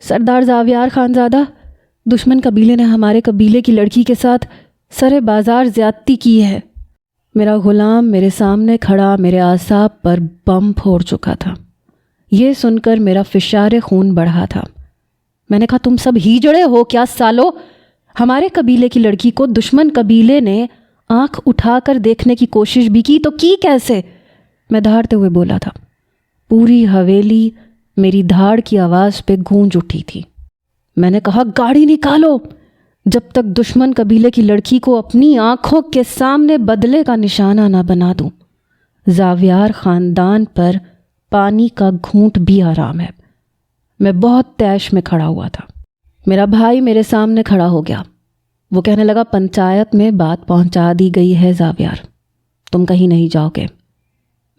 سردار زاویار خانزادہ، دشمن قبیلے نے ہمارے قبیلے کی لڑکی کے ساتھ سر بازار زیادتی کی ہے۔ میرا غلام میرے سامنے کھڑا میرے اعصاب پر بم پھوڑ چکا تھا۔ یہ سن کر میرا فشار خون بڑھا تھا۔ میں نے کہا، تم سب ہیجڑے ہو کیا سالو؟ ہمارے قبیلے کی لڑکی کو دشمن قبیلے نے آنکھ اٹھا کر دیکھنے کی کوشش بھی کی تو کی کیسے؟ میں دھاڑتے ہوئے بولا تھا۔ پوری حویلی میری دھاڑ کی آواز پہ گونج اٹھی تھی۔ میں نے کہا، گاڑی نکالو، جب تک دشمن قبیلے کی لڑکی کو اپنی آنکھوں کے سامنے بدلے کا نشانہ نہ بنا دوں۔ زاویار خاندان پر پانی کا گھونٹ بھی حرام ہے۔ میں بہت طیش میں کھڑا ہوا تھا۔ میرا بھائی میرے سامنے کھڑا ہو گیا۔ وہ کہنے لگا، پنچایت میں بات پہنچا دی گئی ہے زاویار، تم کہیں نہیں جاؤ گے،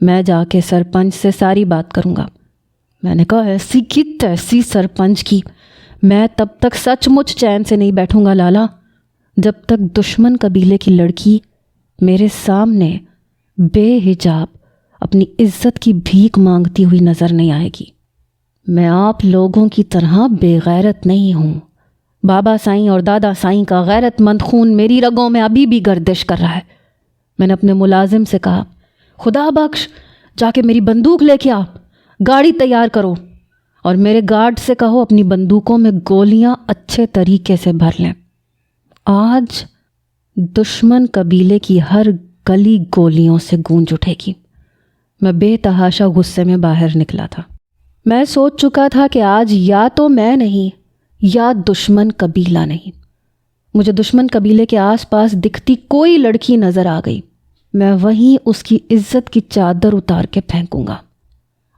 میں جا کے سرپنچ سے ساری بات کروں گا۔ میں نے کہا، ایسی کی تیسی سرپنچ کی، میں تب تک سچ مچ چین سے نہیں بیٹھوں گا لالا، جب تک دشمن قبیلے کی لڑکی میرے سامنے بے حجاب اپنی عزت کی بھیک مانگتی ہوئی نظر نہیں آئے گی۔ میں آپ لوگوں کی طرح بے غیرت نہیں ہوں۔ بابا سائیں اور دادا سائیں کا غیرت مند خون میری رگوں میں ابھی بھی گردش کر رہا ہے۔ میں نے اپنے ملازم سے کہا، خدا بخش، جا کے میری بندوق لے کے آ، گاڑی تیار کرو، اور میرے گارڈ سے کہو اپنی بندوقوں میں گولیاں اچھے طریقے سے بھر لیں۔ آج دشمن قبیلے کی ہر گلی گولیوں سے گونج اٹھے گی۔ میں بے تحاشا غصے میں باہر نکلا تھا۔ میں سوچ چکا تھا کہ آج یا تو میں نہیں یا دشمن قبیلہ نہیں۔ مجھے دشمن قبیلے کے آس پاس دکھتی کوئی لڑکی نظر آ گئی، میں وہیں اس کی عزت کی چادر اتار کے پھینکوں گا،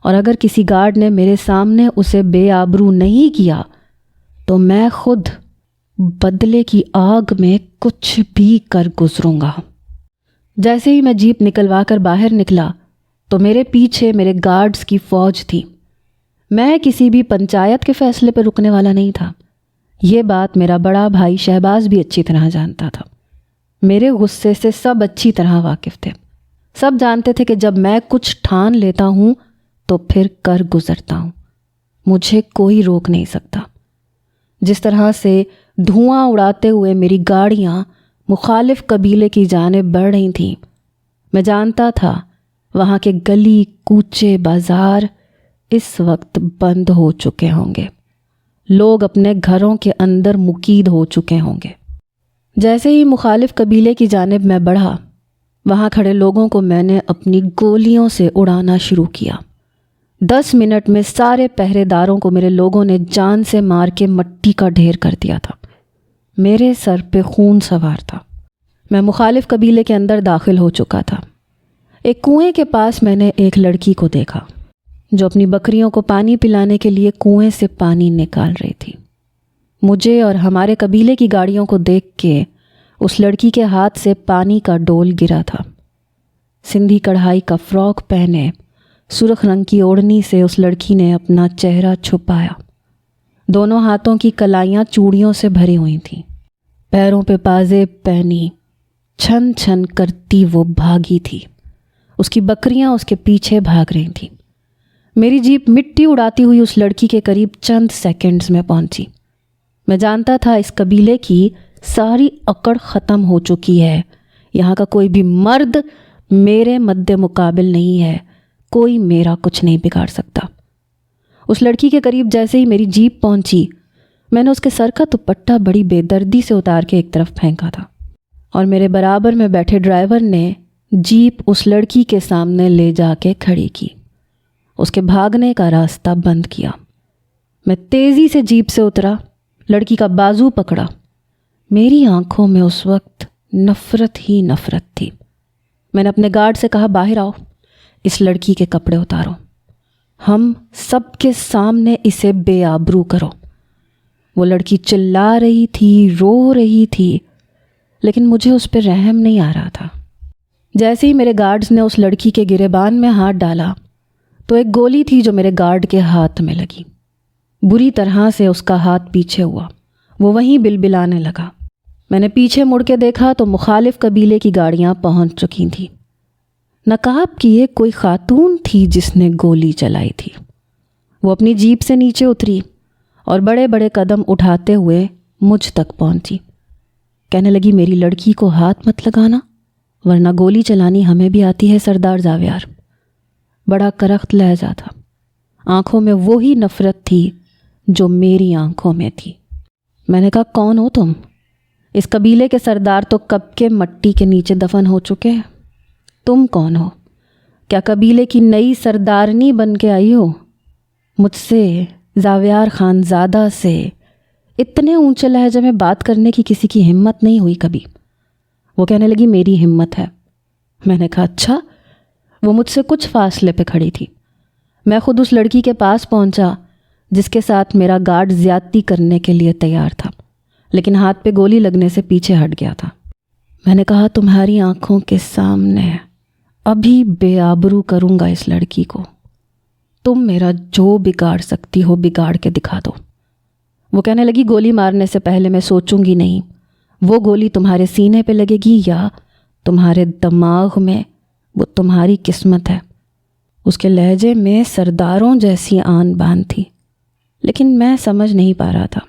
اور اگر کسی گارڈ نے میرے سامنے اسے بے آبرو نہیں کیا تو میں خود بدلے کی آگ میں کچھ بھی کر گزروں گا۔ جیسے ہی میں جیپ نکلوا کر باہر نکلا تو میرے پیچھے میرے گارڈز کی فوج تھی۔ میں کسی بھی پنچایت کے فیصلے پر رکنے والا نہیں تھا۔ یہ بات میرا بڑا بھائی شہباز بھی اچھی طرح جانتا تھا۔ میرے غصے سے سب اچھی طرح واقف تھے۔ سب جانتے تھے کہ جب میں کچھ ٹھان لیتا ہوں تو پھر کر گزرتا ہوں، مجھے کوئی روک نہیں سکتا۔ جس طرح سے دھواں اڑاتے ہوئے میری گاڑیاں مخالف قبیلے کی جانب بڑھ رہی تھیں، میں جانتا تھا وہاں کے گلی کوچے بازار اس وقت بند ہو چکے ہوں گے، لوگ اپنے گھروں کے اندر مقید ہو چکے ہوں گے۔ جیسے ہی مخالف قبیلے کی جانب میں بڑھا، وہاں کھڑے لوگوں کو میں نے اپنی گولیوں سے اڑانا شروع کیا۔ 10 منٹ میں سارے پہرے داروں کو میرے لوگوں نے جان سے مار کے مٹی کا ڈھیر کر دیا تھا۔ میرے سر پہ خون سوار تھا۔ میں مخالف قبیلے کے اندر داخل ہو چکا تھا۔ ایک کنویں کے پاس میں نے ایک لڑکی کو دیکھا جو اپنی بکریوں کو پانی پلانے کے لیے کنویں سے پانی نکال رہی تھی۔ مجھے اور ہمارے قبیلے کی گاڑیوں کو دیکھ کے اس لڑکی کے ہاتھ سے پانی کا ڈول گرا تھا۔ سندھی کڑھائی کا فراک پہنے سرخ رنگ کی اوڑھنی سے اس لڑکی نے اپنا چہرہ چھپایا۔ دونوں ہاتھوں کی کلائیاں چوڑیوں سے بھری ہوئی تھیں، پیروں پہ پازیب پہنی چھن چھن کرتی وہ بھاگی تھی۔ اس کی بکریاں اس کے پیچھے بھاگ رہی تھیں۔ میری جیپ مٹی اڑاتی ہوئی اس لڑکی کے قریب چند سیکنڈز میں پہنچی۔ میں جانتا تھا اس قبیلے کی ساری اکڑ ختم ہو چکی ہے، یہاں کا کوئی بھی مرد میرے مد مقابل نہیں ہے، کوئی میرا کچھ نہیں بگاڑ سکتا۔ اس لڑکی کے قریب جیسے ہی میری جیپ پہنچی، میں نے اس کے سر کا دوپٹہ بڑی بے دردی سے اتار کے ایک طرف پھینکا تھا، اور میرے برابر میں بیٹھے ڈرائیور نے جیپ اس لڑکی کے سامنے لے جا کے کھڑی کی، اس کے بھاگنے کا راستہ بند کیا۔ میں تیزی سے جیپ سے اترا، لڑکی کا بازو پکڑا۔ میری آنکھوں میں اس وقت نفرت ہی نفرت تھی۔ میں نے اپنے گارڈ سے کہا، باہر آؤ، اس لڑکی کے کپڑے اتارو، ہم سب کے سامنے اسے بے آبرو کرو۔ وہ لڑکی چلا رہی تھی، رو رہی تھی، لیکن مجھے اس پہ رحم نہیں آ رہا تھا۔ جیسے ہی میرے گارڈز نے اس لڑکی کے گریبان میں ہاتھ ڈالا تو ایک گولی تھی جو میرے گارڈ کے ہاتھ میں لگی۔ بری طرح سے اس کا ہاتھ پیچھے ہوا، وہ وہیں بلبلانے لگا۔ میں نے پیچھے مڑ کے دیکھا تو مخالف قبیلے کی گاڑیاں پہنچ چکی تھیں۔ نقاب کی ایک کوئی خاتون تھی جس نے گولی چلائی تھی۔ وہ اپنی جیپ سے نیچے اتری اور بڑے بڑے قدم اٹھاتے ہوئے مجھ تک پہنچی۔ کہنے لگی میری لڑکی کو ہاتھ مت لگانا ورنہ گولی چلانی ہمیں بھی آتی ہے سردار زاویار۔ بڑا کرخت لہجہ تھا، آنکھوں میں وہی نفرت تھی جو میری آنکھوں میں تھی۔ میں نے کہا کون ہو تم؟ اس قبیلے کے سردار تو کب کے مٹی کے نیچے دفن ہو چکے ہیں، تم کون ہو؟ کیا قبیلے کی نئی سردارنی بن کے آئی ہو؟ مجھ سے، زاویار خانزادہ سے اتنے اونچے لہجے میں بات کرنے کی کسی کی ہمت نہیں ہوئی کبھی۔ وہ کہنے لگی میری ہمت ہے۔ میں نے کہا اچھا۔ وہ مجھ سے کچھ فاصلے پہ کھڑی تھی۔ میں خود اس لڑکی کے پاس پہنچا جس کے ساتھ میرا گارڈ زیادتی کرنے کے لیے تیار تھا، لیکن ہاتھ پہ گولی لگنے سے پیچھے ہٹ گیا تھا۔ میں نے کہا تمہاری آنکھوں کے سامنے ابھی بے آبرو کروں گا اس لڑکی کو، تم میرا جو بگاڑ سکتی ہو بگاڑ کے دکھا دو۔ وہ کہنے لگی گولی مارنے سے پہلے میں سوچوں گی نہیں، وہ گولی تمہارے سینے پہ لگے گی یا تمہارے دماغ میں، وہ تمہاری قسمت ہے۔ اس کے لہجے میں سرداروں جیسی آن بان تھی، لیکن میں سمجھ نہیں پا رہا تھا۔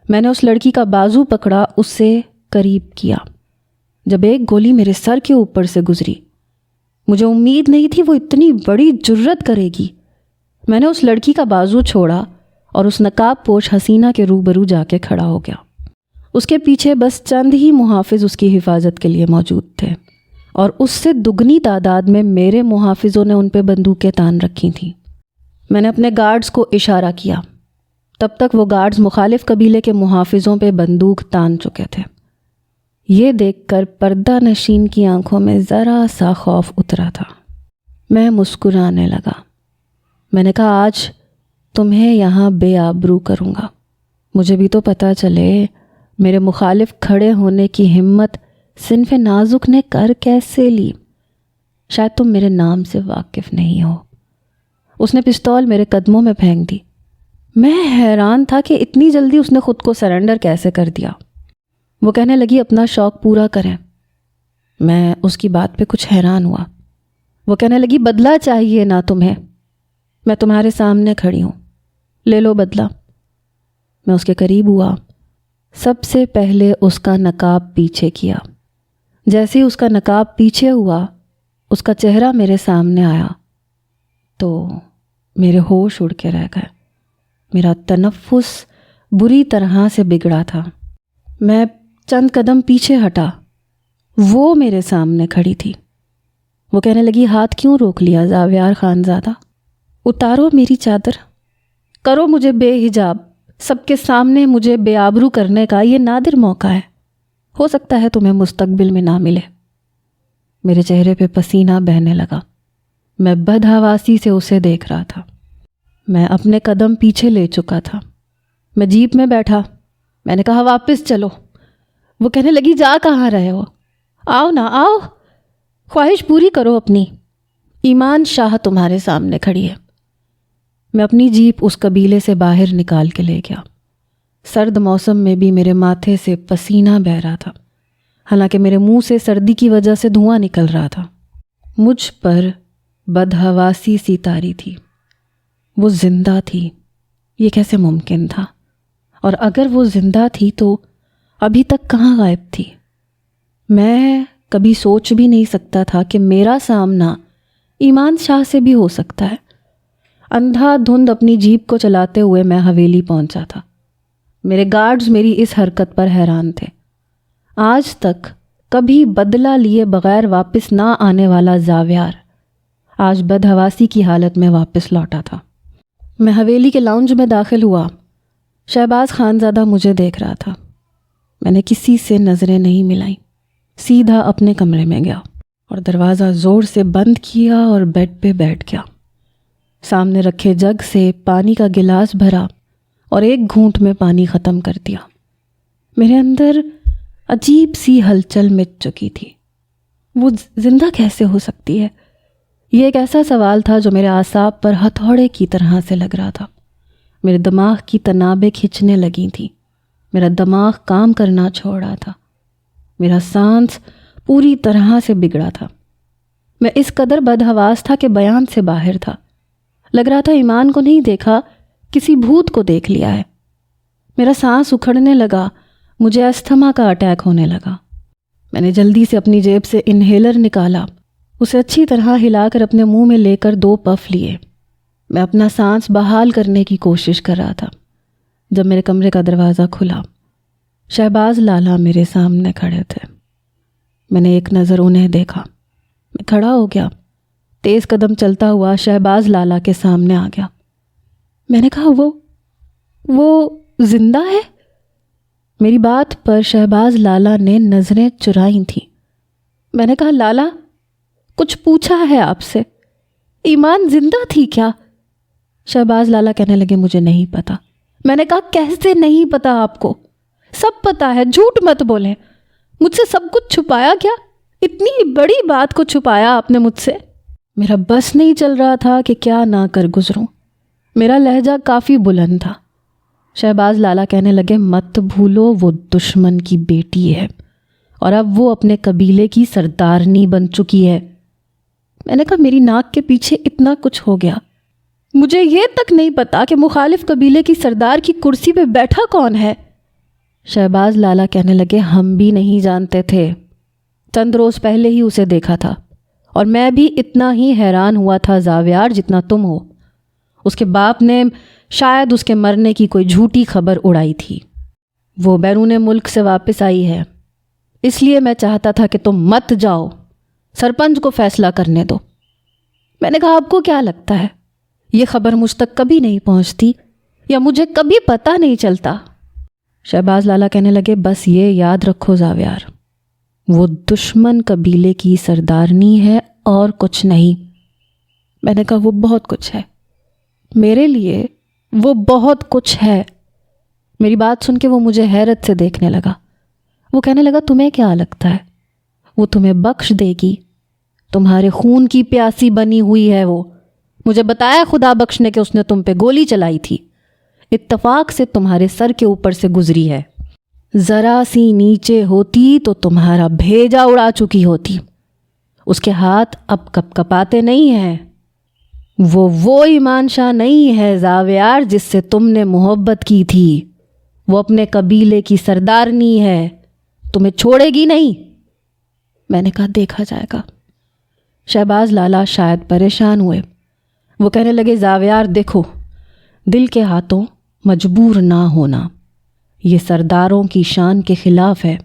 میں نے اس لڑکی کا بازو پکڑا، اس سے قریب کیا۔ جب ایک گولی میرے سر کے اوپر سے گزری، مجھے امید نہیں تھی وہ اتنی بڑی جرت کرے گی۔ میں نے اس لڑکی کا بازو چھوڑا اور اس نقاب پوش حسینہ کے روبرو جا کے کھڑا ہو گیا۔ اس کے پیچھے بس چند ہی محافظ اس کی حفاظت کے لیے موجود تھے، اور اس سے دگنی تعداد میں میرے محافظوں نے ان پہ بندوقیں تان رکھی تھیں۔ میں نے اپنے گارڈز کو اشارہ کیا، تب تک وہ گارڈز مخالف قبیلے کے محافظوں پہ بندوق تان چکے تھے۔ یہ دیکھ کر پردہ نشین کی آنکھوں میں ذرا سا خوف اترا تھا۔ میں مسکرانے لگا۔ میں نے کہا آج تمہیں یہاں بے آبرو کروں گا، مجھے بھی تو پتہ چلے میرے مخالف کھڑے ہونے کی ہمت صنف نازک نے کر کیسے لی۔ شاید تم میرے نام سے واقف نہیں ہو۔ اس نے پستول میرے قدموں میں پھینک دی۔ میں حیران تھا کہ اتنی جلدی اس نے خود کو سرنڈر کیسے کر دیا۔ وہ کہنے لگی اپنا شوق پورا کریں۔ میں اس کی بات پہ کچھ حیران ہوا۔ وہ کہنے لگی بدلہ چاہیے نا تمہیں، میں تمہارے سامنے کھڑی ہوں، لے لو بدلہ۔ میں اس کے قریب ہوا، سب سے پہلے اس کا نقاب پیچھے کیا۔ جیسے ہی اس کا نقاب پیچھے ہوا، اس کا چہرہ میرے سامنے آیا تو میرے ہوش اڑ کے رہ گئے۔ میرا تنفس بری طرح سے بگڑا تھا۔ میں چند قدم پیچھے ہٹا، وہ میرے سامنے کھڑی تھی۔ وہ کہنے لگی ہاتھ کیوں روک لیا زاویار خانزادہ؟ اتارو میری چادر، کرو مجھے بے حجاب، سب کے سامنے مجھے بے آبرو کرنے کا یہ نادر موقع ہے، ہو سکتا ہے تمہیں مستقبل میں نہ ملے۔ میرے چہرے پہ پسینہ بہنے لگا۔ میں بدحواسی سے اسے دیکھ رہا تھا۔ میں اپنے قدم پیچھے لے چکا تھا۔ میں جیپ میں بیٹھا۔ میں نے کہا واپس چلو۔ وہ کہنے لگی جا کہاں رہے ہو؟ آؤ نا آؤ، خواہش پوری کرو اپنی، ایمان شاہ تمہارے سامنے کھڑی ہے۔ میں اپنی جیپ اس قبیلے سے باہر نکال کے لے گیا۔ سرد موسم میں بھی میرے ماتھے سے پسینہ بہہ رہا تھا، حالانکہ میرے منہ سے سردی کی وجہ سے دھواں نکل رہا تھا۔ مجھ پر بدحواسی سی طاری تھی۔ وہ زندہ تھی، یہ کیسے ممکن تھا؟ اور اگر وہ زندہ تھی تو ابھی تک کہاں غائب تھی؟ میں کبھی سوچ بھی نہیں سکتا تھا کہ میرا سامنا ایمان شاہ سے بھی ہو سکتا ہے۔ اندھا دھند اپنی جیپ کو چلاتے ہوئے میں حویلی پہنچا تھا۔ میرے گارڈز میری اس حرکت پر حیران تھے۔ آج تک کبھی بدلہ لیے بغیر واپس نہ آنے والا زاویار آج بدحواسی کی حالت میں واپس لوٹا تھا۔ میں حویلی کے لاؤنج میں داخل ہوا۔ شہباز خانزادہ مجھے دیکھ رہا تھا۔ میں نے کسی سے نظریں نہیں ملائیں، سیدھا اپنے کمرے میں گیا اور دروازہ زور سے بند کیا اور بیڈ پہ بیٹھ گیا۔ سامنے رکھے جگ سے پانی کا گلاس بھرا اور ایک گھونٹ میں پانی ختم کر دیا۔ میرے اندر عجیب سی ہلچل مچ چکی تھی۔ وہ زندہ کیسے ہو سکتی ہے؟ یہ ایک ایسا سوال تھا جو میرے اعصاب پر ہتھوڑے کی طرح سے لگ رہا تھا۔ میرے دماغ کی تنابیں کھنچنے لگی تھیں۔ میرا دماغ کام کرنا چھوڑ رہا تھا۔ میرا سانس پوری طرح سے بگڑا تھا۔ میں اس قدر بدحواس تھا کہ بیان سے باہر تھا۔ لگ رہا تھا ایمان کو نہیں دیکھا، کسی بھوت کو دیکھ لیا ہے۔ میرا سانس اکھڑنے لگا، مجھے استھما کا اٹیک ہونے لگا۔ میں نے جلدی سے اپنی جیب سے انہیلر نکالا، اسے اچھی طرح ہلا کر اپنے منہ میں لے کر 2 پف لیے۔ میں اپنا سانس بحال کرنے کی کوشش کر رہا تھا جب میرے کمرے کا دروازہ کھلا۔ شہباز لالا میرے سامنے کھڑے تھے۔ میں نے ایک نظر انہیں دیکھا، میں کھڑا ہو گیا، تیز قدم چلتا ہوا شہباز لالا کے سامنے آ گیا۔ میں نے کہا وہ زندہ ہے؟ میری بات پر شہباز لالا نے نظریں چرائی تھیں۔ میں نے کہا لالا، کچھ پوچھا ہے آپ سے، ایمان زندہ تھی کیا؟ شہباز لالا کہنے لگے مجھے نہیں پتا۔ میں نے کہا کیسے نہیں پتا آپ کو؟ سب پتا ہے، جھوٹ مت بولیں۔ مجھ سے سب کچھ چھپایا کیا؟ اتنی بڑی بات کو چھپایا آپ نے مجھ سے؟ میرا بس نہیں چل رہا تھا کہ کیا نہ کر گزروں۔ میرا لہجہ کافی بلند تھا۔ شہباز لالا کہنے لگے مت بھولو وہ دشمن کی بیٹی ہے اور اب وہ اپنے قبیلے کی سردارنی بن چکی ہے۔ میں نے کہا میری ناک کے پیچھے اتنا کچھ ہو گیا، مجھے یہ تک نہیں پتا کہ مخالف قبیلے کی سردار کی کرسی پہ بیٹھا کون ہے۔ شہباز لالا کہنے لگے ہم بھی نہیں جانتے تھے، چند روز پہلے ہی اسے دیکھا تھا اور میں بھی اتنا ہی حیران ہوا تھا زاویار جتنا تم ہو۔ اس کے باپ نے شاید اس کے مرنے کی کوئی جھوٹی خبر اڑائی تھی۔ وہ بیرون ملک سے واپس آئی ہے، اس لیے میں چاہتا تھا کہ تم مت جاؤ، سرپنچ کو فیصلہ کرنے دو۔ میں نے کہا آپ کو کیا لگتا ہے یہ خبر مجھ تک کبھی نہیں پہنچتی یا مجھے کبھی پتہ نہیں چلتا؟ شہباز لالا کہنے لگے بس یہ یاد رکھو زاویار، وہ دشمن قبیلے کی سردارنی ہے اور کچھ نہیں۔ میں نے کہا وہ بہت کچھ ہے، میرے لیے وہ بہت کچھ ہے۔ میری بات سن کے وہ مجھے حیرت سے دیکھنے لگا۔ وہ کہنے لگا تمہیں کیا لگتا ہے وہ تمہیں بخش دے گی؟ تمہارے خون کی پیاسی بنی ہوئی ہے وہ۔ مجھے بتایا خدا بخش نے کہ اس نے تم پہ گولی چلائی تھی، اتفاق سے تمہارے سر کے اوپر سے گزری ہے، ذرا سی نیچے ہوتی تو تمہارا بھیجا اڑا چکی ہوتی۔ اس کے ہاتھ اب کپ کپاتے نہیں ہیں۔ وہ ایمان شاہ نہیں ہے زاویار جس سے تم نے محبت کی تھی، وہ اپنے قبیلے کی سردارنی ہے، تمہیں چھوڑے گی نہیں۔ میں نے کہا دیکھا جائے گا۔ شہباز لالا شاید پریشان ہوئے، وہ کہنے لگے زاویار دیکھو، دل کے ہاتھوں مجبور نہ ہونا، یہ سرداروں کی شان کے خلاف ہے۔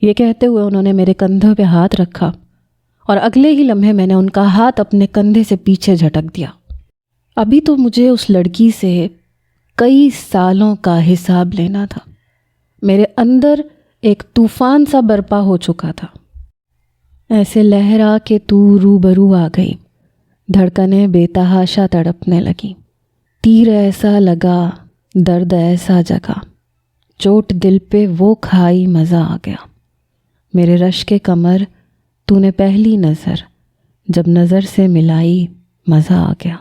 یہ کہتے ہوئے انہوں نے میرے کندھے پہ ہاتھ رکھا اور اگلے ہی لمحے میں نے ان کا ہاتھ اپنے کندھے سے پیچھے جھٹک دیا۔ ابھی تو مجھے اس لڑکی سے کئی سالوں کا حساب لینا تھا۔ میرے اندر ایک طوفان سا برپا ہو چکا تھا، ایسے لہرا کہ تو روبرو آ گئی، دھڑکنیں بے تحاشا تڑپنے لگیں، تیر ایسا لگا، درد ایسا جگا، چوٹ دل پہ وہ کھائی مزہ آ گیا۔ میرے رشک کمر تو نے پہلی نظر جب نظر سے ملائی مزہ آ گیا،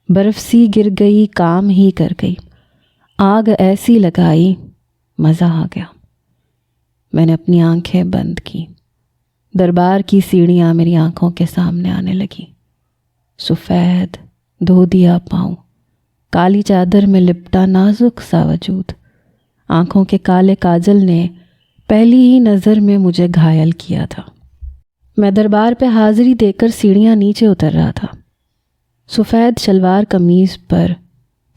برف سی گر گئی کام ہی کر گئی، آگ ایسی لگائی مزہ آ گیا۔ میں نے اپنی آنکھیں بند کی، دربار کی سیڑھیاں میری آنکھوں کے سامنے آنے لگیں، سفید دھو دیا پاؤں، کالی چادر میں لپٹا نازک سا وجود، آنکھوں کے کالے کاجل نے پہلی ہی نظر میں مجھے گھائل کیا تھا۔ میں دربار پہ حاضری دے کر سیڑھیاں نیچے اتر رہا تھا، سفید شلوار قمیض پر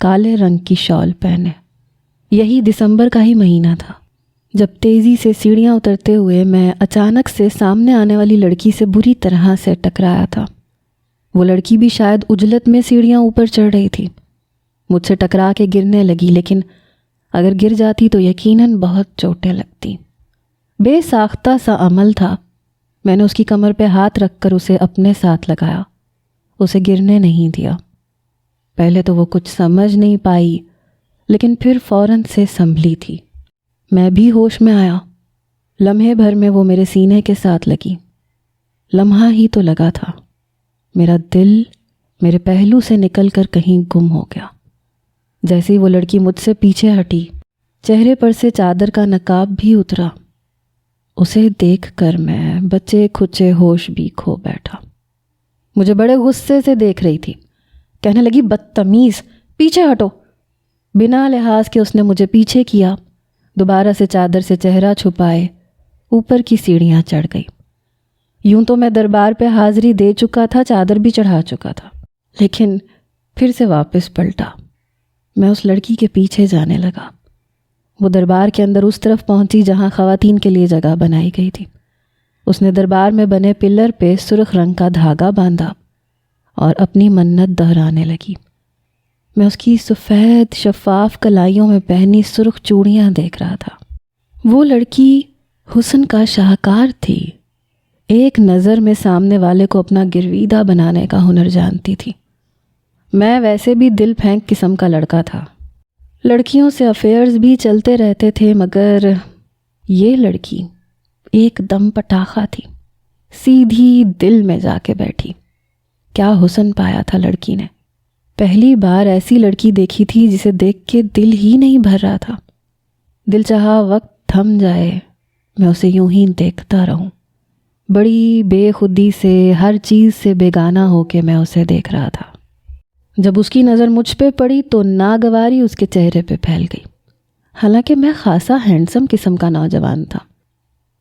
کالے رنگ کی شال پہنے۔ یہی دسمبر کا ہی مہینہ تھا جب تیزی سے سیڑھیاں اترتے ہوئے میں اچانک سے سامنے آنے والی لڑکی سے بری طرح سے ٹکرایا تھا۔ وہ لڑکی بھی شاید عجلت میں سیڑھیاں اوپر چڑھ رہی تھی، مجھ سے ٹکرا کے گرنے لگی، لیکن اگر گر جاتی تو یقیناً بہت چوٹیں لگتی۔ بے ساختہ سا عمل تھا۔ میں نے اس کی کمر پہ ہاتھ رکھ کر اسے اپنے ساتھ لگایا، اسے گرنے نہیں دیا۔ پہلے تو وہ کچھ سمجھ نہیں پائی، لیکن پھر فوراً سے سنبھلی تھی۔ میں بھی ہوش میں آیا، لمحے بھر میں وہ میرے سینے کے ساتھ لگی۔ لمحہ ہی تو لگا تھا، میرا دل میرے پہلو سے نکل کر کہیں گم ہو گیا۔ جیسے وہ لڑکی مجھ سے پیچھے ہٹی، چہرے پر سے چادر کا نقاب بھی اترا۔ اسے دیکھ کر میں بچے کھچے ہوش بھی کھو بیٹھا۔ مجھے بڑے غصے سے دیکھ رہی تھی، کہنے لگی بدتمیز، پیچھے ہٹو۔ بنا لحاظ کے اس نے مجھے پیچھے کیا، دوبارہ سے چادر سے چہرہ چھپائے اوپر کی سیڑھیاں چڑھ گئی۔ یوں تو میں دربار پہ حاضری دے چکا تھا، چادر بھی چڑھا چکا تھا، لیکن پھر سے واپس پلٹا۔ میں اس لڑکی کے پیچھے جانے لگا۔ وہ دربار کے اندر اس طرف پہنچی جہاں خواتین کے لیے جگہ بنائی گئی تھی۔ اس نے دربار میں بنے پلر پہ سرخ رنگ کا دھاگا باندھا اور اپنی منت دہرانے لگی۔ میں اس کی سفید شفاف کلائیوں میں پہنی سرخ چوڑیاں دیکھ رہا تھا۔ وہ لڑکی حسن کا شاہکار تھی، ایک نظر میں سامنے والے کو اپنا گرویدہ بنانے کا ہنر جانتی تھی۔ میں ویسے بھی دل پھینک قسم کا لڑکا تھا، لڑکیوں سے افیئرز بھی چلتے رہتے تھے، مگر یہ لڑکی ایک دم پٹاخہ تھی، سیدھی دل میں جا کے بیٹھی۔ کیا حسن پایا تھا لڑکی نے! پہلی بار ایسی لڑکی دیکھی تھی جسے دیکھ کے دل ہی نہیں بھر رہا تھا۔ دل چاہا وقت تھم جائے، میں اسے یوں ہی دیکھتا رہوں۔ بڑی بے خودی سے، ہر چیز سے بیگانہ ہو کے میں اسے دیکھ رہا تھا۔ جب اس کی نظر مجھ پہ پڑی تو ناگواری اس کے چہرے پہ پھیل گئی، حالانکہ میں خاصا ہینڈسم قسم کا نوجوان تھا۔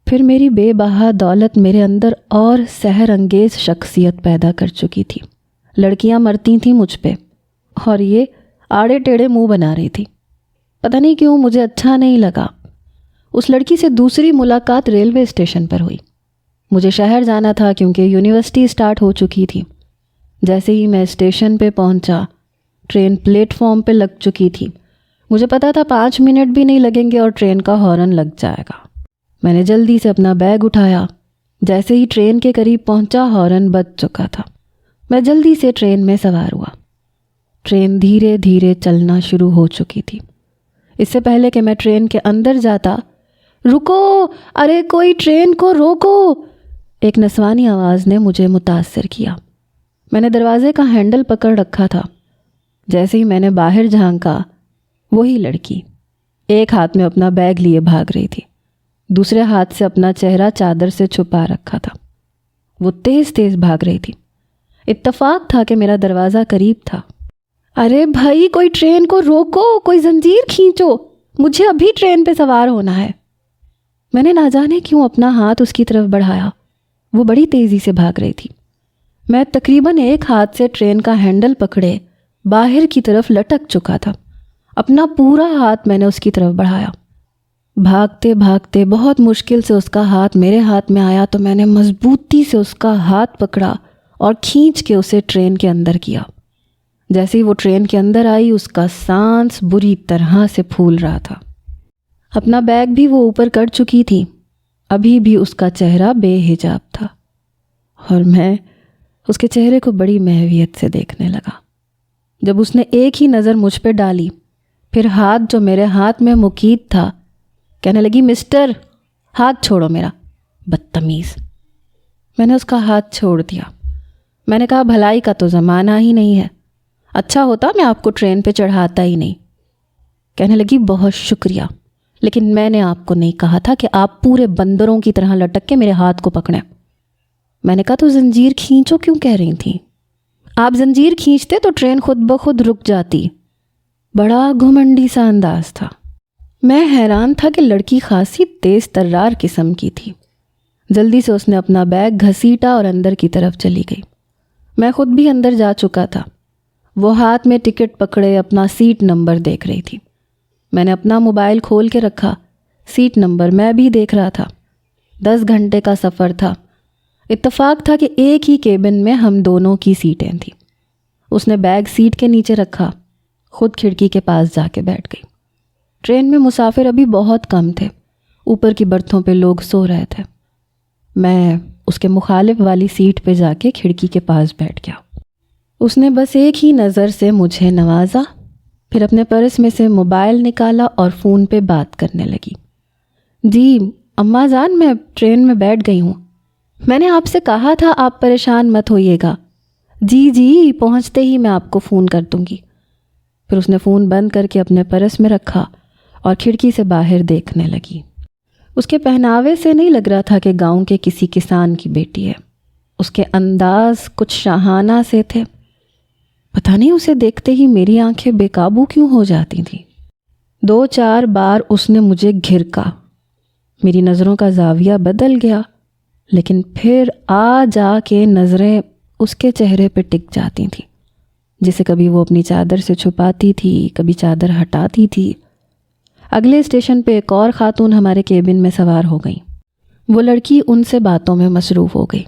پھر میری بے بہا دولت میرے اندر اور سحر انگیز شخصیت پیدا کر چکی تھی۔ لڑکیاں مرتی تھیں مجھ پہ اور یہ آڑے ٹیڑھے منہ بنا رہی تھی۔ پتہ نہیں کیوں مجھے اچھا نہیں لگا۔ اس لڑکی سے دوسری ملاقات ریلوے اسٹیشن پر ہوئی۔ مجھے شہر جانا تھا کیونکہ یونیورسٹی سٹارٹ ہو چکی تھی۔ جیسے ہی میں اسٹیشن پہ پہنچا، ٹرین پلیٹ فارم پہ لگ چکی تھی۔ مجھے پتا تھا 5 منٹ بھی نہیں لگیں گے اور ٹرین کا ہارن لگ جائے گا۔ میں نے جلدی سے اپنا بیگ اٹھایا۔ جیسے ہی ٹرین کے قریب پہنچا، ہارن بج چکا تھا۔ میں جلدی سے ٹرین میں سوار ہوا۔ ٹرین دھیرے دھیرے چلنا شروع ہو چکی تھی۔ اس سے پہلے کہ میں ٹرین کے اندر جاتا، رکو، ارے کوئی ٹرین کو روکو، ایک نسوانی آواز نے مجھے متاثر کیا۔ میں نے دروازے کا ہینڈل پکڑ رکھا تھا۔ جیسے ہی میں نے باہر جھانکا، وہی لڑکی ایک ہاتھ میں اپنا بیگ لیے بھاگ رہی تھی، دوسرے ہاتھ سے اپنا چہرہ چادر سے چھپا رکھا تھا۔ وہ تیز تیز بھاگ رہی تھی۔ اتفاق تھا کہ میرا دروازہ قریب تھا۔ ارے بھائی، کوئی ٹرین کو روکو، کوئی زنجیر کھینچو، مجھے ابھی ٹرین پہ سوار ہونا ہے۔ میں نے نہ جانے کیوں اپنا ہاتھ اس کی طرف بڑھایا۔ وہ بڑی تیزی سے بھاگ رہی تھی۔ میں تقریباً ایک ہاتھ سے ٹرین کا ہینڈل پکڑے باہر کی طرف لٹک چکا تھا۔ اپنا پورا ہاتھ میں نے اس کی طرف بڑھایا۔ بھاگتے بھاگتے بہت مشکل سے اس کا ہاتھ میرے ہاتھ میں آیا تو میں نے مضبوطی سے اس کا ہاتھ پکڑا اور کھینچ کے اسے ٹرین کے اندر کیا۔ جیسے ہی وہ ٹرین کے اندر آئی، اس کا سانس بری طرح سے پھول رہا تھا۔ اپنا بیگ بھی وہ اوپر کر چکی تھی۔ ابھی بھی اس کا چہرہ بے حجاب تھا اور میں اس کے چہرے کو بڑی محویت سے دیکھنے لگا۔ جب اس نے ایک ہی نظر مجھ پہ ڈالی، پھر ہاتھ جو میرے ہاتھ میں مقید تھا، کہنے لگی، مسٹر، ہاتھ چھوڑو میرا، بدتمیز۔ میں نے اس کا ہاتھ چھوڑ دیا۔ میں نے کہا، بھلائی کا تو زمانہ ہی نہیں ہے، اچھا ہوتا میں آپ کو ٹرین پہ چڑھاتا ہی نہیں۔ کہنے لگی، بہت شکریہ، لیکن میں نے آپ کو نہیں کہا تھا کہ آپ پورے بندروں کی طرح لٹک کے میرے ہاتھ کو پکڑیں۔ میں نے کہا، تو زنجیر کھینچو کیوں کہہ رہی تھیں؟ آپ زنجیر کھینچتے تو ٹرین خود بخود رک جاتی۔ بڑا گھمنڈی سا انداز تھا۔ میں حیران تھا کہ لڑکی خاصی تیز ترار قسم کی تھی۔ جلدی سے اس نے اپنا بیگ گھسیٹا اور اندر کی طرف چلی گئی۔ میں خود بھی اندر جا چکا تھا۔ وہ ہاتھ میں ٹکٹ پکڑے اپنا سیٹ نمبر دیکھ رہی تھی۔ میں نے اپنا موبائل کھول کے رکھا، سیٹ نمبر میں بھی دیکھ رہا تھا۔ 10 گھنٹے کا سفر تھا۔ اتفاق تھا کہ ایک ہی کیبن میں ہم دونوں کی سیٹیں تھیں۔ اس نے بیگ سیٹ کے نیچے رکھا، خود کھڑکی کے پاس جا کے بیٹھ گئی۔ ٹرین میں مسافر ابھی بہت کم تھے، اوپر کی برتھوں پہ لوگ سو رہے تھے۔ میں اس کے مخالف والی سیٹ پہ جا کے کھڑکی کے پاس بیٹھ گیا۔ اس نے بس ایک ہی نظر سے مجھے نوازا، پھر اپنے پرس میں سے موبائل نکالا اور فون پہ بات کرنے لگی۔ جی اماں جان، میں ٹرین میں بیٹھ گئی ہوں، میں نے آپ سے کہا تھا آپ پریشان مت ہوئیے گا۔ جی جی، پہنچتے ہی میں آپ کو فون کر دوں گی۔ پھر اس نے فون بند کر کے اپنے پرس میں رکھا اور کھڑکی سے باہر دیکھنے لگی۔ اس کے پہناوے سے نہیں لگ رہا تھا کہ گاؤں کے کسی کسان کی بیٹی ہے۔ اس کے انداز کچھ شاہانہ سے تھے۔ پتہ نہیں اسے دیکھتے ہی میری آنکھیں بے قابو کیوں ہو جاتی تھیں۔ 2-4 بار اس نے مجھے گھرکا، میری نظروں کا زاویہ بدل گیا، لیکن پھر آ جا کے نظریں اس کے چہرے پہ ٹک جاتی تھیں، جسے کبھی وہ اپنی چادر سے چھپاتی تھی، کبھی چادر ہٹاتی تھی۔ اگلے اسٹیشن پہ ایک اور خاتون ہمارے کیبن میں سوار ہو گئی۔ وہ لڑکی ان سے باتوں میں مصروف ہو گئی،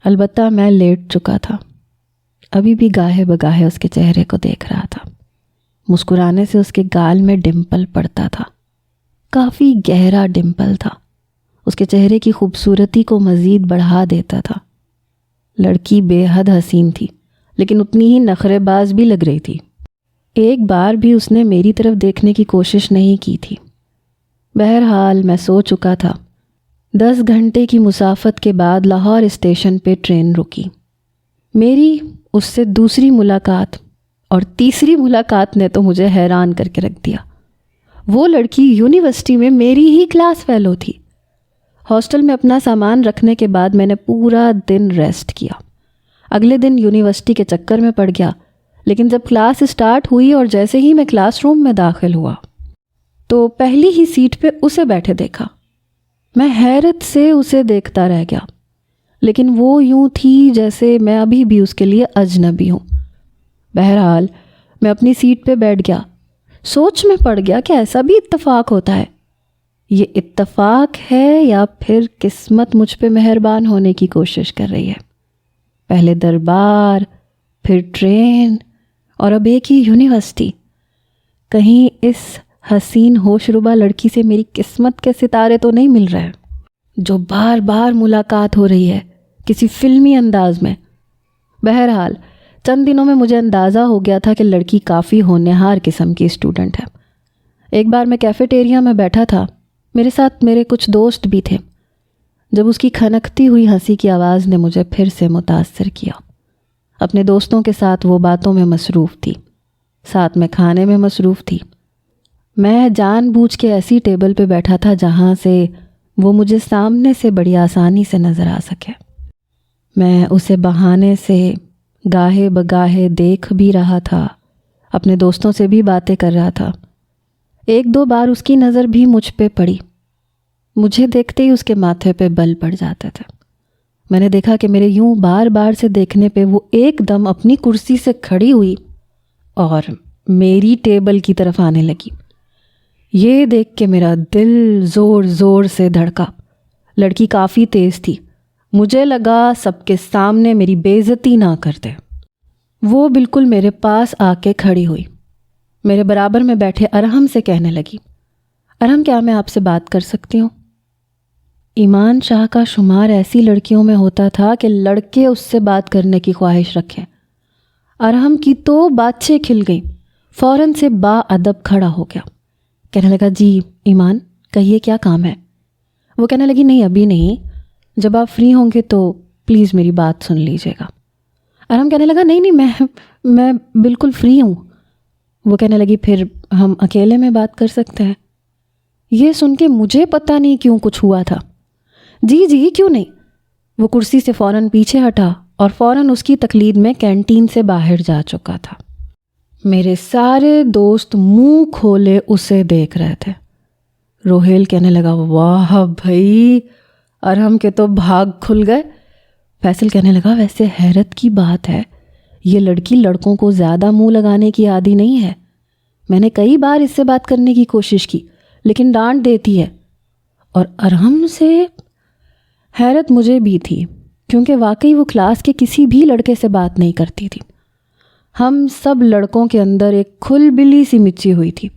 البتہ میں لیٹ چکا تھا، ابھی بھی گاہے بگاہے اس کے چہرے کو دیکھ رہا تھا۔ مسکرانے سے اس کے گال میں ڈمپل پڑتا تھا، کافی گہرا ڈمپل تھا، اس کے چہرے کی خوبصورتی کو مزید بڑھا دیتا تھا۔ لڑکی بے حد حسین تھی، لیکن اتنی ہی نخرے باز بھی لگ رہی تھی۔ ایک بار بھی اس نے میری طرف دیکھنے کی کوشش نہیں کی تھی۔ بہرحال میں سو چکا تھا۔ 10 گھنٹے کی مسافت کے بعد لاہور اسٹیشن پہ ٹرین رکی۔ میری اس سے دوسری ملاقات اور تیسری ملاقات نے تو مجھے حیران کر کے رکھ دیا۔ وہ لڑکی یونیورسٹی میں میری ہی کلاس فیلو تھی۔ ہاسٹل میں اپنا سامان رکھنے کے بعد میں نے پورا دن ریسٹ کیا۔ اگلے دن یونیورسٹی کے چکر میں پڑ گیا، لیکن جب کلاس اسٹارٹ ہوئی اور جیسے ہی میں کلاس روم میں داخل ہوا تو پہلی ہی سیٹ پہ اسے بیٹھے دیکھا۔ میں حیرت سے اسے دیکھتا رہ گیا، لیکن وہ یوں تھی جیسے میں ابھی بھی اس کے لیے اجنبی ہوں۔ بہرحال میں اپنی سیٹ پہ بیٹھ گیا۔ سوچ میں پڑ گیا کہ ایسا بھی اتفاق ہوتا ہے۔ یہ اتفاق ہے یا پھر قسمت مجھ پہ مہربان ہونے کی کوشش کر رہی ہے؟ پہلے دربار، پھر ٹرین، اور اب ایک ہی یونیورسٹی۔ کہیں اس حسین ہوش ربا لڑکی سے میری قسمت کے ستارے تو نہیں مل رہے جو بار بار ملاقات ہو رہی ہے کسی فلمی انداز میں؟ بہرحال چند دنوں میں مجھے اندازہ ہو گیا تھا کہ لڑکی کافی ہونہار قسم کی اسٹوڈنٹ ہے۔ ایک بار میں کیفیٹیریا میں بیٹھا تھا، میرے ساتھ میرے کچھ دوست بھی تھے، جب اس کی کھنکتی ہوئی ہنسی کی آواز نے مجھے پھر سے متاثر کیا۔ اپنے دوستوں کے ساتھ وہ باتوں میں مصروف تھی، ساتھ میں کھانے میں مصروف تھی۔ میں جان بوجھ کے ایسی ٹیبل پہ بیٹھا تھا جہاں سے وہ مجھے سامنے سے بڑی آسانی سے نظر آ سکے۔ میں اسے بہانے سے گاہے بگاہے دیکھ بھی رہا تھا، اپنے دوستوں سے بھی باتیں کر رہا تھا۔ 1-2 بار اس کی نظر بھی مجھ پہ پڑی، مجھے دیکھتے ہی اس کے ماتھے پہ بل پڑ جاتے تھے۔ میں نے دیکھا کہ میرے یوں بار بار سے دیکھنے پہ وہ ایک دم اپنی کرسی سے کھڑی ہوئی اور میری ٹیبل کی طرف آنے لگی۔ یہ دیکھ کے میرا دل زور زور سے دھڑکا۔ لڑکی کافی تیز تھی، مجھے لگا سب کے سامنے میری بے عزتی نہ کر دے۔ وہ بالکل میرے پاس آ کے کھڑی ہوئی، میرے برابر میں بیٹھے ارحم سے کہنے لگی، ارحم کیا میں آپ سے بات کر سکتی ہوں؟ ایمان شاہ کا شمار ایسی لڑکیوں میں ہوتا تھا کہ لڑکے اس سے بات کرنے کی خواہش رکھیں۔ ارحم کی تو باتیں کھل گئیں، فوراً سے با ادب کھڑا ہو گیا، کہنے لگا جی ایمان کہیے کیا کام ہے؟ وہ کہنے لگی نہیں ابھی نہیں، جب آپ فری ہوں گے تو پلیز میری بات سن لیجیے گا۔ ارحم کہنے لگا نہیں میں بالکل فری ہوں۔ وہ کہنے لگی پھر ہم اکیلے میں بات کر سکتے ہیں۔ یہ سن کے مجھے پتہ نہیں کیوں کچھ ہوا تھا۔ جی کیوں نہیں۔ وہ کرسی سے فوراً پیچھے ہٹا اور فوراً اس کی تقلید میں کینٹین سے باہر جا چکا تھا۔ میرے سارے دوست منہ کھولے اسے دیکھ رہے تھے۔ روہیل کہنے لگا واہ بھائی، ارحم کے تو بھاگ کھل گئے۔ فیصل کہنے لگا ویسے حیرت کی بات ہے، یہ لڑکی لڑکوں کو زیادہ منہ لگانے کی عادی نہیں ہے۔ میں نے کئی بار اس سے بات کرنے کی کوشش کی لیکن ڈانٹ دیتی ہے۔ اور ارحم سے حیرت مجھے بھی تھی، کیونکہ واقعی وہ کلاس کے کسی بھی لڑکے سے بات نہیں کرتی تھی۔ ہم سب لڑکوں کے اندر ایک کھل بلی سی مچی ہوئی تھی،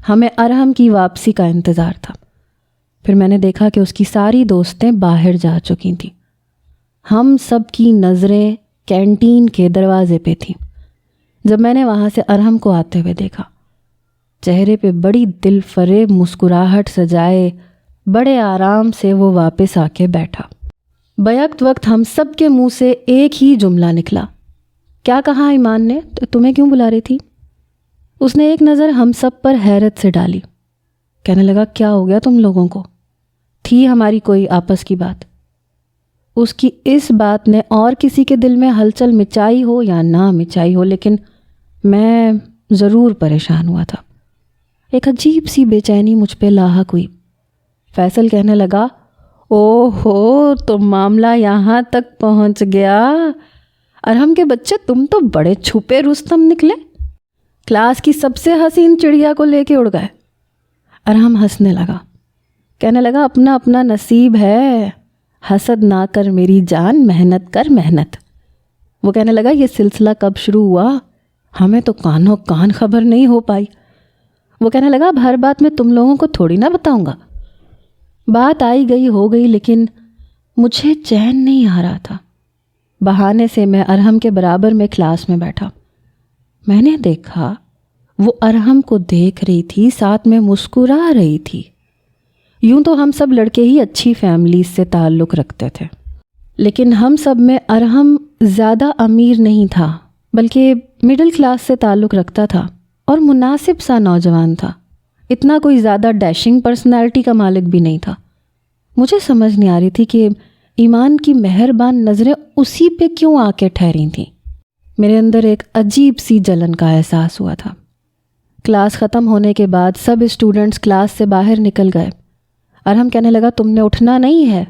ہمیں ارحم کی واپسی کا انتظار تھا۔ پھر میں نے دیکھا کہ اس کی ساری دوستیں باہر جا چکی تھیں۔ ہم سب کی نظریں کینٹین کے دروازے پہ تھیں۔ جب میں نے وہاں سے ارحم کو آتے ہوئے دیکھا، چہرے پہ بڑی دل فریب مسکراہٹ سجائے بڑے آرام سے وہ واپس آ کے بیٹھا۔ بیک وقت ہم سب کے منہ سے ایک ہی جملہ نکلا، کیا کہا ایمان نے؟ تمہیں کیوں بلا رہی تھی؟ اس نے ایک نظر ہم سب پر حیرت سے ڈالی، کہنے لگا کیا ہو گیا تم لوگوں کو؟ تھی ہماری کوئی آپس کی بات؟ اس کی اس بات نے اور کسی کے دل میں ہلچل مچائی ہو یا نہ مچائی ہو، لیکن میں ضرور پریشان ہوا تھا۔ ایک عجیب سی بے چینی مجھ پہ لاحق ہوئی۔ فیصل کہنے لگا، او ہو، تو معاملہ یہاں تک پہنچ گیا۔ ارحم کے بچے، تم تو بڑے چھپے رستم نکلے، کلاس کی سب سے حسین چڑیا کو لے کے اڑ گئے۔ ارحم ہنسنے لگا، کہنے لگا، اپنا اپنا نصیب ہے، حسد نہ کر میری جان، محنت کر محنت۔ وہ کہنے لگا، یہ سلسلہ کب شروع ہوا؟ ہمیں تو کانوں کان خبر نہیں ہو پائی۔ وہ کہنے لگا، اب ہر بات میں تم لوگوں کو تھوڑی نہ بتاؤں گا۔ بات آئی گئی ہو گئی، لیکن مجھے چین نہیں آ رہا تھا۔ بہانے سے میں ارحم کے برابر میں کلاس میں بیٹھا۔ میں نے دیکھا وہ ارحم کو دیکھ رہی تھی، ساتھ میں مسکرا رہی تھی۔ یوں تو ہم سب لڑکے ہی اچھی فیملی سے تعلق رکھتے تھے، لیکن ہم سب میں ارحم زیادہ امیر نہیں تھا، بلکہ مڈل کلاس سے تعلق رکھتا تھا اور مناسب سا نوجوان تھا۔ اتنا کوئی زیادہ ڈیشنگ پرسنالٹی کا مالک بھی نہیں تھا۔ مجھے سمجھ نہیں آ رہی تھی کہ ایمان کی مہربان نظریں اسی پہ کیوں آ کے ٹھہری تھیں۔ میرے اندر ایک عجیب سی جلن کا احساس ہوا تھا۔ کلاس ختم ہونے کے بعد سب اسٹوڈنٹس کلاس سے باہر نکل گئے۔ ارحم کہنے لگا، تم نے اٹھنا نہیں ہے،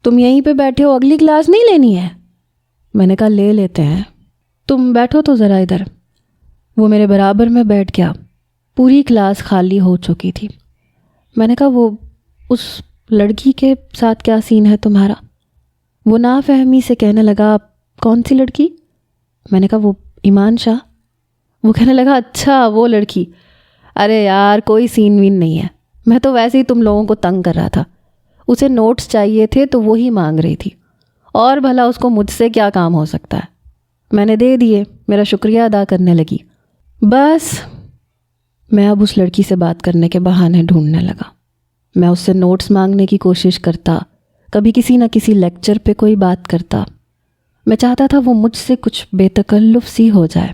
تم یہیں پہ بیٹھے ہو، اگلی کلاس نہیں لینی ہے؟ میں نے کہا، لے لیتے ہیں، تم بیٹھو تو ذرا ادھر۔ وہ میرے برابر میں بیٹھ گیا۔ پوری کلاس خالی ہو چکی تھی۔ میں نے کہا، وہ اس لڑکی کے ساتھ کیا سین ہے تمہارا؟ وہ نافہمی سے کہنے لگا، کون سی لڑکی؟ میں نے کہا، وہ ایمان شاہ۔ وہ کہنے لگا، اچھا وہ لڑکی، ارے یار کوئی سین وین نہیں ہے، میں تو ویسے ہی تم لوگوں کو تنگ کر رہا تھا۔ اسے نوٹس چاہیے تھے تو وہی مانگ رہی تھی، اور بھلا اس کو مجھ سے کیا کام ہو سکتا ہے؟ میں نے دے دیے، میرا شکریہ ادا کرنے لگی۔ بس میں اب اس لڑکی سے بات کرنے کے بہانے ڈھونڈنے لگا۔ میں اس سے نوٹس مانگنے کی کوشش کرتا، کبھی کسی نہ کسی لیکچر پہ کوئی بات کرتا۔ میں چاہتا تھا وہ مجھ سے کچھ بے تکلف سی ہو جائے،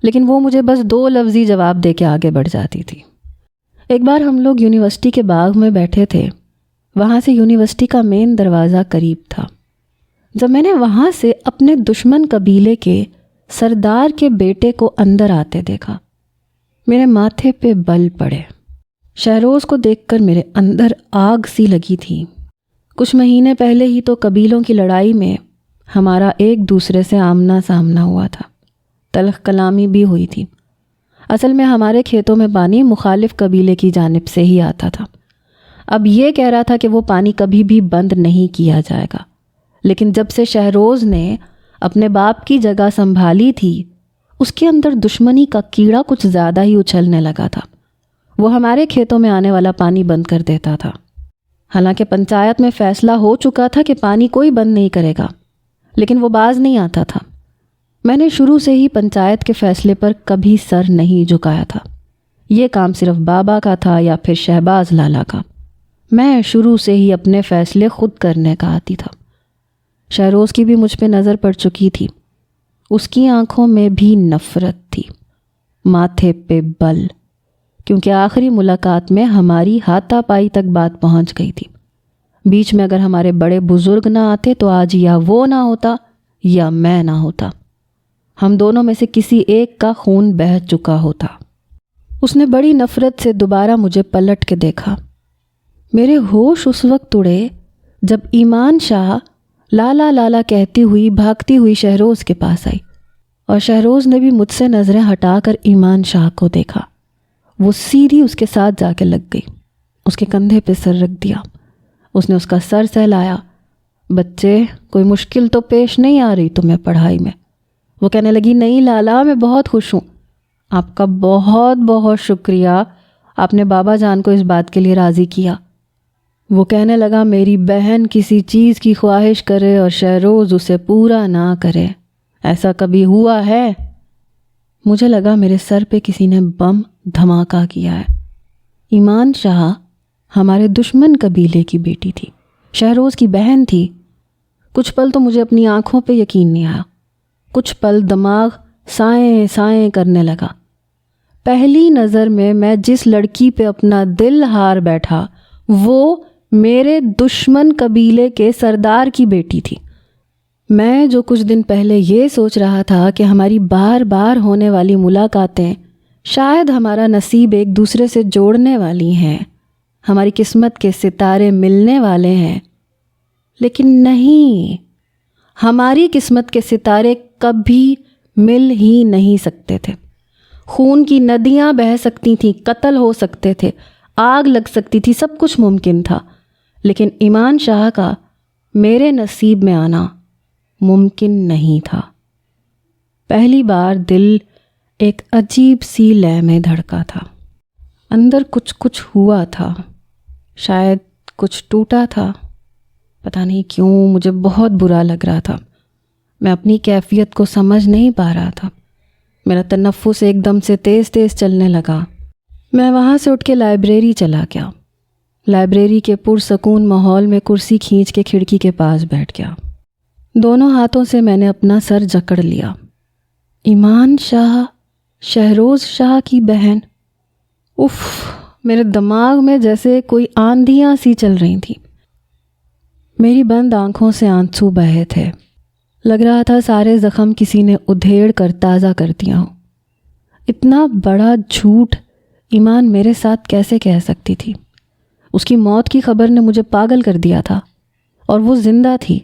لیکن وہ مجھے بس 2 لفظی جواب دے کے آگے بڑھ جاتی تھی۔ ایک بار ہم لوگ یونیورسٹی کے باغ میں بیٹھے تھے، وہاں سے یونیورسٹی کا مین دروازہ قریب تھا۔ جب میں نے وہاں سے اپنے دشمن قبیلے کے سردار کے بیٹے کو اندر آتے دیکھا، میرے ماتھے پہ بل پڑے۔ شہروز کو دیکھ کر میرے اندر آگ سی لگی تھی۔ کچھ مہینے پہلے ہی تو قبیلوں کی لڑائی میں ہمارا ایک دوسرے سے آمنا سامنا ہوا تھا، تلخ کلامی بھی ہوئی تھی۔ اصل میں ہمارے کھیتوں میں پانی مخالف قبیلے کی جانب سے ہی آتا تھا۔ اب یہ کہہ رہا تھا کہ وہ پانی کبھی بھی بند نہیں کیا جائے گا، لیکن جب سے شہروز نے اپنے باپ کی جگہ سنبھالی تھی، اس کے اندر دشمنی کا کیڑا کچھ زیادہ ہی اچھلنے لگا تھا۔ وہ ہمارے کھیتوں میں آنے والا پانی بند کر دیتا تھا۔ حالانکہ پنچایت میں فیصلہ ہو چکا تھا کہ پانی کوئی بند نہیں کرے گا، لیکن وہ باز نہیں آتا تھا۔ میں نے شروع سے ہی پنچایت کے فیصلے پر کبھی سر نہیں جھکایا تھا۔ یہ کام صرف بابا کا تھا یا پھر شہباز لالا کا۔ میں شروع سے ہی اپنے فیصلے خود کرنے کا عادی تھا۔ شہروز کی بھی مجھ پہ نظر پڑ چکی تھی۔ اس کی آنکھوں میں بھی نفرت تھی، ماتھے پہ بل، کیونکہ آخری ملاقات میں ہماری ہاتھا پائی تک بات پہنچ گئی تھی۔ بیچ میں اگر ہمارے بڑے بزرگ نہ آتے تو آج یا وہ نہ ہوتا یا میں نہ ہوتا۔ ہم دونوں میں سے کسی ایک کا خون بہہ چکا ہوتا۔ اس نے بڑی نفرت سے دوبارہ مجھے پلٹ کے دیکھا۔ میرے ہوش اس وقت اڑے جب ایمان شاہ لالا لالا کہتی ہوئی بھاگتی ہوئی شہروز کے پاس آئی، اور شہروز نے بھی مجھ سے نظریں ہٹا کر ایمان شاہ کو دیکھا۔ وہ سیدھی اس کے ساتھ جا کے لگ گئی، اس کے کندھے پہ سر رکھ دیا۔ اس نے اس کا سر سہلایا۔ بچے، کوئی مشکل تو پیش نہیں آ رہی تمہیں پڑھائی میں؟ وہ کہنے لگی، نہیں لالا، میں بہت خوش ہوں۔ آپ کا بہت بہت شکریہ، آپ نے بابا جان کو اس بات کے لیے راضی کیا۔ وہ کہنے لگا، میری بہن کسی چیز کی خواہش کرے اور شہروز اسے پورا نہ کرے، ایسا کبھی ہوا ہے؟ مجھے لگا میرے سر پہ کسی نے بم دھماکہ کیا ہے۔ ایمان شاہ ہمارے دشمن قبیلے کی بیٹی تھی، شہروز کی بہن تھی۔ کچھ پل تو مجھے اپنی آنکھوں پہ یقین نہیں آیا، کچھ پل دماغ سائیں سائیں کرنے لگا۔ پہلی نظر میں جس لڑکی پہ اپنا دل ہار بیٹھا وہ میرے دشمن قبیلے کے سردار کی بیٹی تھی۔ میں جو کچھ دن پہلے یہ سوچ رہا تھا کہ ہماری بار بار ہونے والی ملاقاتیں شاید ہمارا نصیب ایک دوسرے سے جوڑنے والی ہیں، ہماری قسمت کے ستارے ملنے والے ہیں، لیکن نہیں، ہماری قسمت کے ستارے کبھی مل ہی نہیں سکتے تھے۔ خون کی ندیاں بہہ سکتی تھیں، قتل ہو سکتے تھے، آگ لگ سکتی تھی، سب کچھ ممکن تھا، لیکن ایمان شاہ کا میرے نصیب میں آنا ممکن نہیں تھا۔ پہلی بار دل ایک عجیب سی لے میں دھڑکا تھا، اندر کچھ ہوا تھا، شاید کچھ ٹوٹا تھا، پتہ نہیں کیوں مجھے بہت برا لگ رہا تھا۔ میں اپنی کیفیت کو سمجھ نہیں پا رہا تھا، میرا تنفس ایک دم سے تیز چلنے لگا۔ میں وہاں سے اٹھ کے لائبریری چلا گیا۔ لائبریری کے پرسکون ماحول میں کرسی کھینچ کے کھڑکی کے پاس بیٹھ گیا۔ دونوں ہاتھوں سے میں نے اپنا سر جکڑ لیا۔ ایمان شاہ، شہروز شاہ کی بہن، اف، میرے دماغ میں جیسے کوئی آندھیاں سی چل رہی تھیں۔ میری بند آنکھوں سے آنسو بہے تھے، لگ رہا تھا سارے زخم کسی نے ادھیڑ کر تازہ کر دیا ہو۔ اتنا بڑا جھوٹ ایمان میرے ساتھ کیسے کہہ سکتی تھی؟ اس کی موت کی خبر نے مجھے پاگل کر دیا تھا، اور وہ زندہ تھی۔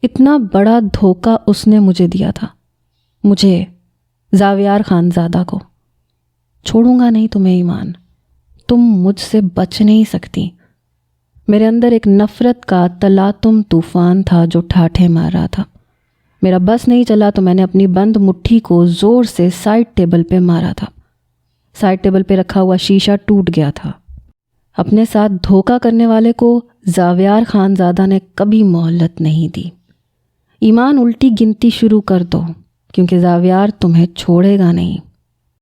اتنا بڑا دھوکہ اس نے مجھے دیا تھا، مجھے، زاویار خانزادہ کو۔ چھوڑوں گا نہیں تمہیں ایمان، تم مجھ سے بچ نہیں سکتی۔ میرے اندر ایک نفرت کا تلاطم طوفان تھا جو ٹھاٹھے مار رہا تھا۔ میرا بس نہیں چلا تو میں نے اپنی بند مٹھی کو زور سے سائڈ ٹیبل پہ مارا تھا۔ سائڈ ٹیبل پہ رکھا ہوا شیشہ ٹوٹ گیا تھا۔ اپنے ساتھ دھوکہ کرنے والے کو زاویار خانزادہ نے کبھی مہلت نہیں دی۔ ایمان، الٹی گنتی شروع کر دو، کیونکہ زاویار تمہیں چھوڑے گا نہیں۔